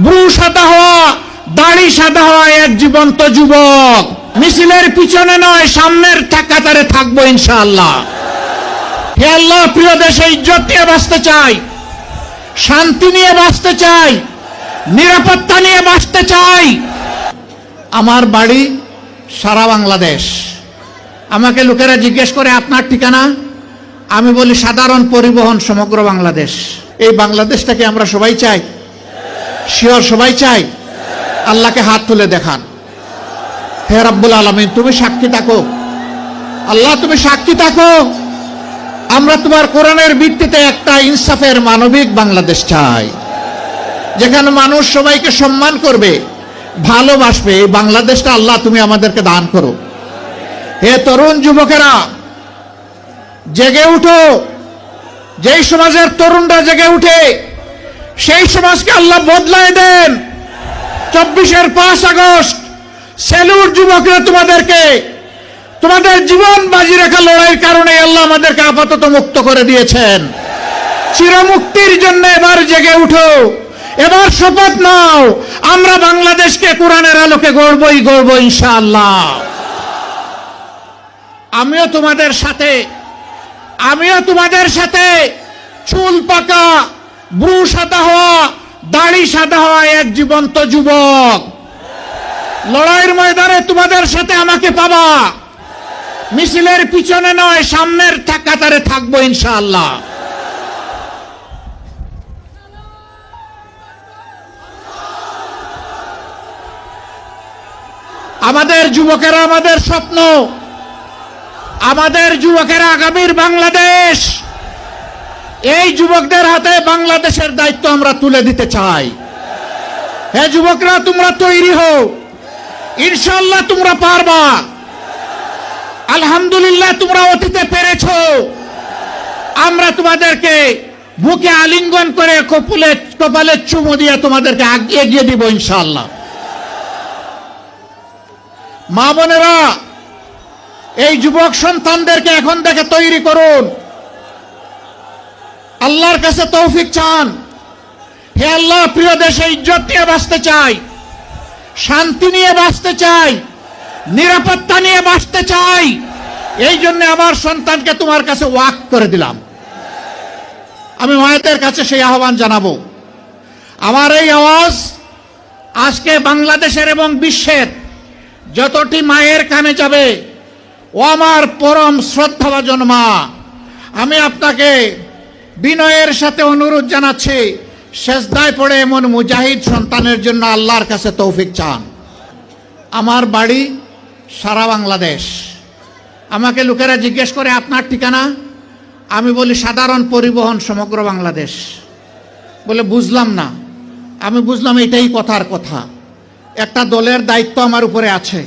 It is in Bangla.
ব্রু সাদা হওয়া, দাড়ি সাদা হওয়া এক জীবন্ত যুবক। মিছিলের পিছনে নয়, সামনের কাতারে থাকবো ইনশাআল্লাহ। হে আল্লাহ, প্রিয় দেশে ইজ্জত নিয়ে বাঁচতে চাই, শান্তি নিয়ে বাঁচতে চাই, নিরাপত্তা নিয়ে বাঁচতে চাই। আমার বাড়ি সারা বাংলাদেশ। আমাকে লোকেরা জিজ্ঞেস করে আপনার ঠিকানা, আমি বলি সাধারণ পরিবহন সমগ্র বাংলাদেশ। এই বাংলাদেশটাকে আমরা সবাই চাই, শিওর সবাই চাই। আল্লাহকে হাত তুলে দেখান। হে রব্বুল আলামিন, তুমি সাক্ষী থাকো। আল্লাহ, তুমি সাক্ষী থাকো। আমরা তোমার কোরআনের ভিত্তিতে একটা ইনসাফের মানবিক বাংলাদেশ চাই, যেখানে মানুষ সবাইকে সম্মান করবে, ভালোবাসবে। এই বাংলাদেশটা আল্লাহ তুমি আমাদেরকে দান করো। হে তরুণ যুবকেরা, জেগে উঠো। যেই সমাজের তরুণরা জেগে উঠে, সেই সমাজকে আল্লাহ বদলায় দেন। 24-এর 5 আগস্ট সেলুট যুবকরা, তোমাদেরকে তোমাদের জীবন বাজি রাখা লড়াইয়ের কারণে আল্লাহ আমাদেরকে আপাতত মুক্ত করে দিয়েছেন। চিরমুক্তির জন্য এবার জেগে উঠো, এবার শপথ নাও, আমরা বাংলাদেশকে কোরআনের আলোকে গড়বই গড়ব ইনশাআল্লাহ। আমিও তোমাদের সাথে চুল পাকা, ব্রু সাদা হওয়া, দাড়ি সাদা হওয়া এক জীবন্ত যুবক। লড়াইয়ের ময়দানে তোমাদের সাথে আমাকে পাবা। মিছিলের পিছনে নয়, সামনের কাতারে থাকবো ইনশাআল্লাহ। আমাদের যুবকেরা আমাদের স্বপ্ন, আমাদের যুবকেরা আগামীর বাংলাদেশ। এই যুবকদের হাতে বাংলাদেশের দায়িত্ব আমরা তুলে দিতে চাই। হে যুবকরা, তোমরা তৈরি হও, ইনশাআল্লাহ তোমরা পারবা। আলহামদুলিল্লাহ, তোমরা অতীতে পেরেছো। আমরা তোমাদেরকে বুকে আলিঙ্গন করে কপালে চুমু দিয়ে তোমাদেরকে এগিয়ে দিব ইনশাআল্লাহ। মা বোনেরা, এই যুবক সন্তানদেরকে এখন থেকে তৈরি করুন। আল্লাহর কাছে তৌফিক চান। হে আল্লাহ, প্রিয় দেশে ইজ্জত নিয়ে বাঁচতে চাই, শান্তি নিয়ে বাঁচতে চাই, নিরাপত্তা নিয়ে বাঁচতে চাই। এই জন্য আমার সন্তানকে তোমার কাছে ওয়াকফ করে দিলাম। আমি মায়েদের কাছে সেই আহ্বান জানাবো। আমার এই আওয়াজ আজকে বাংলাদেশের এবং বিশ্বের যতটি মায়ের কানে যাবে, ও আমার পরম শ্রদ্ধাভাজন মা, আমি আপনাকে বিনয়ের সাথে অনুরোধ জানাচ্ছি, সেজদায় পড়ে এমন মুজাহিদ সন্তানের জন্য আল্লাহর কাছে তৌফিক চান। আমার বাড়ি সারা বাংলাদেশ। আমাকে লোকেরা জিজ্ঞেস করে আপনার ঠিকানা, আমি বলি সাধারণ পরিবহন সমগ্র বাংলাদেশ। বলে বুঝলাম না। আমি বুঝলাম এটাই কথার কথা। একটা দলের দায়িত্ব আমার উপরে আছে।